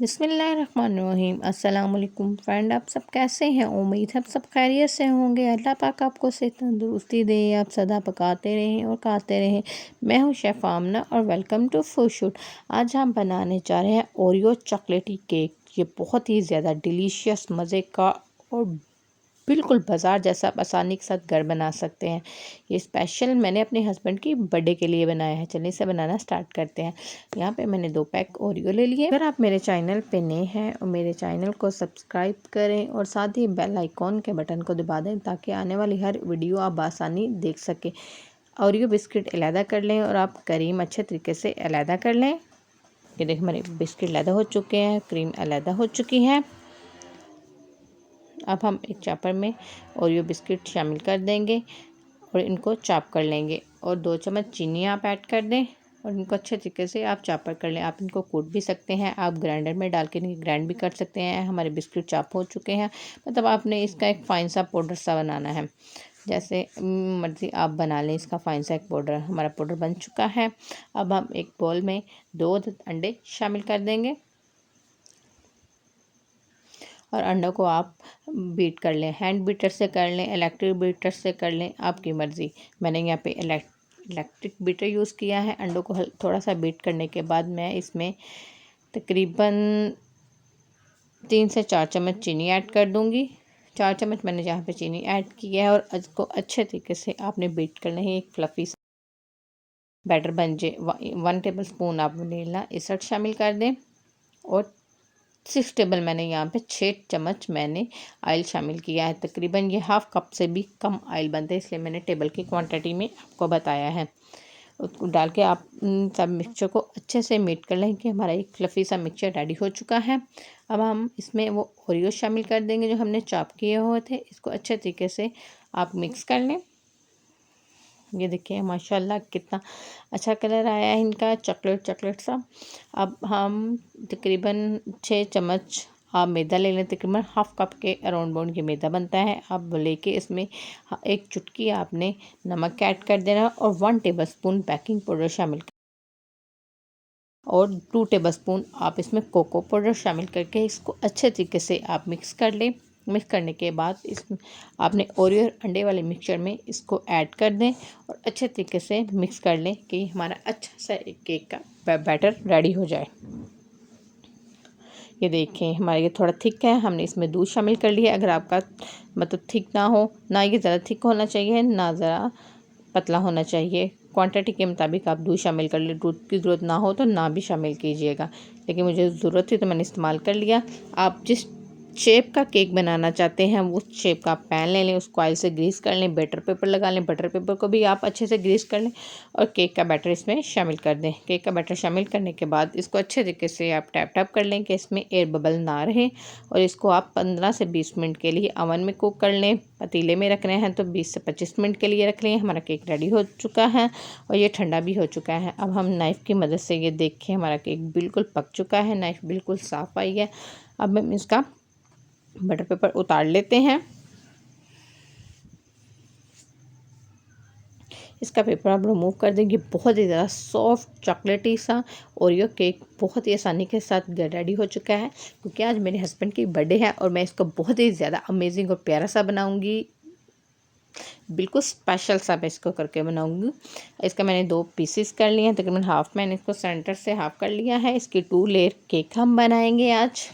बिस्मिल्लाहिर्रहमानिर्रहीम। अस्सलाम वालेकुम फ्रेंड, आप सब कैसे हैं? उम्मीद है आप सब खैरियत से होंगे। अल्लाह पाक आपको सेहत तंदुरुस्ती दे, आप सदा पकाते रहें और खाते रहें। मैं हूं शेफ़ आमना और वेलकम टू फूड शूट। आज हम बनाने जा रहे हैं ओरियो चॉकलेटी केक। ये बहुत ही ज़्यादा डिलीशियस, मज़े का और बिल्कुल बाज़ार जैसा आप आसानी के साथ घर बना सकते हैं। ये स्पेशल मैंने अपने हस्बैंड की बर्थडे के लिए बनाया है। चलिए इसे बनाना स्टार्ट करते हैं। यहाँ पे मैंने 2 पैक ओरियो ले लिए। अगर आप मेरे चैनल पे नए हैं और मेरे चैनल को सब्सक्राइब करें और साथ ही बेल आइकॉन के बटन को दबा दें ताकि आने वाली हर वीडियो आप बआसानी देख सकें। ओरियो बिस्किट अलहदा कर लें और आप क्रीम अच्छे तरीके से अलहदा कर लें। ये देखिए हमारे बिस्किट अलहदा हो चुके हैं, क्रीम अलहदा हो चुकी है। अब हम एक चॉपर में ओरियो बिस्किट शामिल कर देंगे और इनको चॉप कर लेंगे और 2 चम्मच चीनी आप ऐड कर दें और इनको अच्छे तरीके से आप चॉपर कर लें। आप इनको कूट भी सकते हैं, आप ग्राइंडर में डाल के इनको ग्राइंड भी कर सकते हैं। हमारे बिस्किट चॉप हो चुके हैं, मतलब आपने इसका एक फ़ाइन सा पाउडर सा बनाना है। जैसे मर्ज़ी आप बना लें इसका फ़ाइन सा एक पाउडर। हमारा पाउडर बन चुका है। अब हम एक बाउल में 2 अंडे शामिल कर देंगे और अंडों को आप बीट कर लें। हैंड बीटर से कर लें, इलेक्ट्रिक बीटर से कर लें, आपकी मर्ज़ी। मैंने यहाँ पे इलेक्ट्रिक बीटर यूज़ किया है। अंडों को थोड़ा सा बीट करने के बाद मैं इसमें तकरीबन 3 से 4 चम्मच चीनी ऐड कर दूँगी। 4 चम्मच मैंने यहाँ पे चीनी ऐड की है और इसको अच्छे तरीके से आपने बीट करना है। एक फ्लफ़ी सा बैटर बन जाए। 1 टेबल स्पून आप वनीला एसेंस शामिल कर दें और 6 टेबल मैंने यहाँ पे 6 चम्मच मैंने ऑयल शामिल किया है। तकरीबन ये हाफ़ कप से भी कम ऑयल बनता है, इसलिए मैंने टेबल की क्वांटिटी में आपको बताया है। उसको डाल के आप सब मिक्सचर को अच्छे से मेट कर लें कि हमारा एक फ्लफ़ी सा मिक्सचर रेडी हो चुका है। अब हम इसमें वो ओरियो शामिल कर देंगे जो हमने चॉप किए हुए थे। इसको अच्छे तरीके से आप मिक्स कर लें। ये देखिए माशाल्लाह कितना अच्छा कलर आया है इनका, चॉकलेट सा। अब हम तकरीबन 6 चम्मच आप मैदा ले लें। तकरीबन हाफ़ कप के अराउंड बाउंड ये मैदा बनता है। अब लेके इसमें एक चुटकी आपने नमक ऐड कर देना और 1 टेबलस्पून बेकिंग पाउडर शामिल और 2 टेबलस्पून आप इसमें कोको पाउडर शामिल करके इसको अच्छे तरीके से आप मिक्स कर लें। मिक्स करने के बाद इसमें आपने ओरियो अंडे वाले मिक्सचर में इसको ऐड कर दें और अच्छे तरीके से मिक्स कर लें कि हमारा अच्छा सा एक केक का बैटर रेडी हो जाए। ये देखें हमारा ये थोड़ा थिक है, हमने इसमें दूध शामिल कर लिया। अगर आपका मतलब थिक ना हो, ना ये ज़्यादा थिक होना चाहिए ना ज़रा पतला होना चाहिए। क्वांटिटी के मुताबिक आप दूध शामिल कर लें। दूध की ज़रूरत ना हो तो ना भी शामिल कीजिएगा, लेकिन मुझे ज़रूरत थी तो मैंने इस्तेमाल कर लिया। आप जिस शेप का केक बनाना चाहते हैं वो शेप का पैन ले लें, उसको ऑयल से ग्रीस कर लें, बटर पेपर लगा लें। बटर पेपर को भी आप अच्छे से ग्रीस कर लें और केक का बैटर इसमें शामिल कर दें। केक का बैटर शामिल करने के बाद इसको अच्छे तरीके से आप टैप कर लें कि इसमें एयर बबल ना रहे और इसको आप 15 से 20 मिनट के लिए ओवन में कुक कर लें। पतीले में रखने हैं तो 20 से 25 मिनट के लिए रख लें। हमारा केक रेडी हो चुका है और ये ठंडा भी हो चुका है। अब हम नाइफ़ की मदद से ये देखें हमारा केक बिल्कुल पक चुका है, नाइफ़ बिल्कुल साफ़ आई है। अब हम इसका बटर पेपर उतार लेते हैं। इसका पेपर आप रिमूव कर देंगे। बहुत ही ज़्यादा सॉफ्ट चॉकलेटी सा ओरियो केक बहुत ही आसानी के साथ रेडी हो चुका है, क्योंकि आज मेरे हस्बैंड की बर्थडे है और मैं इसको बहुत ही ज़्यादा अमेजिंग और प्यारा सा बनाऊंगी। बिल्कुल स्पेशल सा मैं इसको करके बनाऊंगी। इसका मैंने 2 पीसेस कर लिए हैं। तकरीबन हाफ़ मैंने इसको सेंटर से हाफ़ कर लिया है। इसकी 2 लेयर केक हम बनाएंगे आज।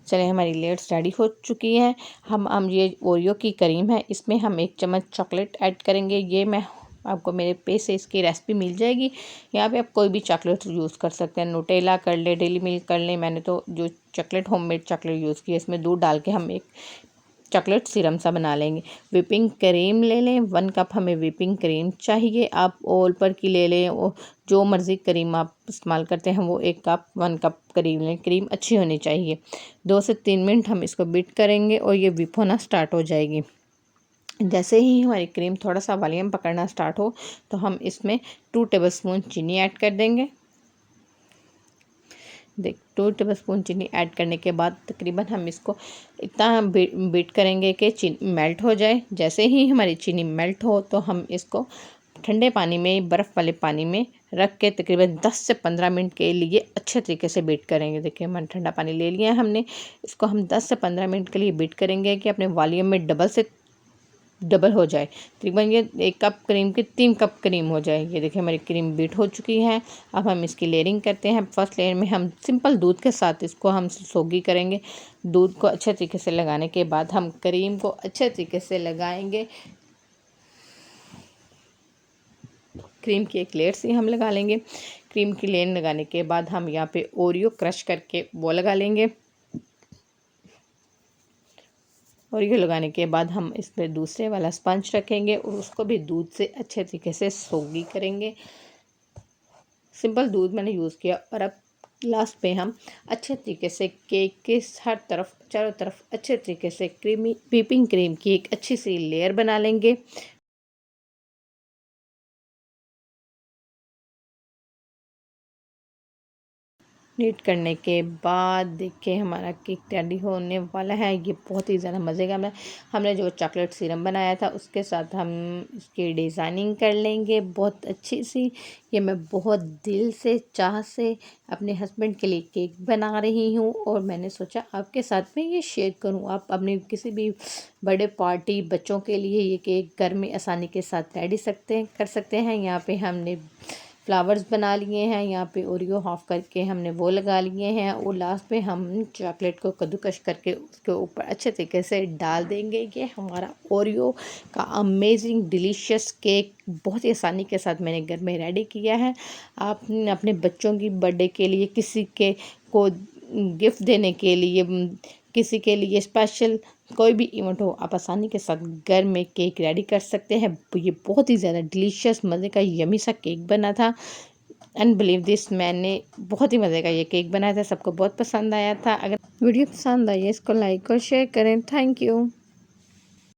चलिए हमारी लेयर्स रेडी हो चुकी हैं। हम ये ओरियो की क्रीम है, इसमें हम 1 चम्मच चॉकलेट ऐड करेंगे। ये मैं आपको मेरे पेज से इसकी रेसिपी मिल जाएगी। यहाँ पे आप कोई भी चॉकलेट यूज़ कर सकते हैं, न्यूटेला कर ले, डेली मिल्क कर लें। मैंने तो जो चॉकलेट होममेड चॉकलेट यूज़ की है, इसमें दूध डाल के हम एक चॉकलेट सिरम सा बना लेंगे। व्हिपिंग क्रीम ले लें, 1 कप हमें व्हिपिंग क्रीम चाहिए। आप ऑल पर की ले लें, वो जो मर्ज़ी क्रीम आप इस्तेमाल करते हैं वो 1 कप क्रीम लें। क्रीम अच्छी होनी चाहिए। 2 से 3 मिनट हम इसको बीट करेंगे और ये व्हिप होना स्टार्ट हो जाएगी। जैसे ही हमारी क्रीम थोड़ा सा वॉल्यूम पकड़ना स्टार्ट हो तो हम इसमें 2 टेबलस्पून चीनी ऐड कर देंगे। 2 टेबलस्पून चीनी ऐड करने के बाद तकरीबन हम इसको इतना बीट करेंगे कि चीनी मेल्ट हो जाए। जैसे ही हमारी चीनी मेल्ट हो तो हम इसको ठंडे पानी में, बर्फ़ वाले पानी में रख के तकरीबन 10 से 15 मिनट के लिए अच्छे तरीके से बीट करेंगे। देखिए मैंने ठंडा पानी ले लिया है हमने, इसको हम 10 से 15 मिनट के लिए बीट करेंगे कि अपने वॉल्यूम में डबल हो जाए। तकरीबन ये 1 कप क्रीम की 3 कप क्रीम हो जाए। ये देखिए हमारी क्रीम बीट हो चुकी है। अब हम इसकी लेयरिंग करते हैं। फर्स्ट लेयर में हम सिंपल दूध के साथ इसको हम सोगी करेंगे। दूध को अच्छे तरीके से लगाने के बाद हम क्रीम को अच्छे तरीके से लगाएंगे। क्रीम की एक लेयर से हम लगा लेंगे। क्रीम की लेयर लगाने के बाद हम यहाँ पे ओरियो क्रश करके वो लगा लेंगे। ओरियो लगाने के बाद हम इस पर दूसरे वाला स्पंज रखेंगे और उसको भी दूध से अच्छे तरीके से सोगी करेंगे। सिंपल दूध मैंने यूज़ किया और अब लास्ट पे हम अच्छे तरीके से केक के हर तरफ चारों तरफ अच्छे तरीके से क्रीमी व्हिपिंग क्रीम की एक अच्छी सी लेयर बना लेंगे। नीट करने के बाद देखिए हमारा केक रेडी होने वाला है। ये बहुत ही ज़्यादा मज़े का हमने जो चॉकलेट सिरम बनाया था उसके साथ हम इसकी डिज़ाइनिंग कर लेंगे बहुत अच्छी सी। ये मैं बहुत दिल से चाह से अपने हस्बैंड के लिए केक बना रही हूँ और मैंने सोचा आपके साथ में ये शेयर करूँ। आप अपने किसी भी बर्थडे पार्टी बच्चों के लिए ये केक घर में आसानी के साथ कर सकते हैं। यहाँ पे हमने फ्लावर्स बना लिए हैं। यहाँ पे ओरियो हाफ करके हमने वो लगा लिए हैं और लास्ट पे हम चॉकलेट को कद्दूकश करके उसके ऊपर अच्छे तरीके से डाल देंगे। ये हमारा ओरियो का अमेजिंग डिलीशियस केक बहुत ही आसानी के साथ मैंने घर में रेडी किया है। आप अपने बच्चों की बर्थडे के लिए किसी के को गिफ्ट देने के लिए किसी के लिए स्पेशल कोई भी इवेंट हो आप आसानी के साथ घर में केक रेडी कर सकते हैं। ये बहुत ही ज़्यादा डिलीशियस मज़े का यमी सा केक बना था। अनबिलीव दिस मैंने बहुत ही मज़े का ये केक बनाया था। सबको बहुत पसंद आया था। अगर वीडियो पसंद आई है इसको लाइक और शेयर करें। Thank you.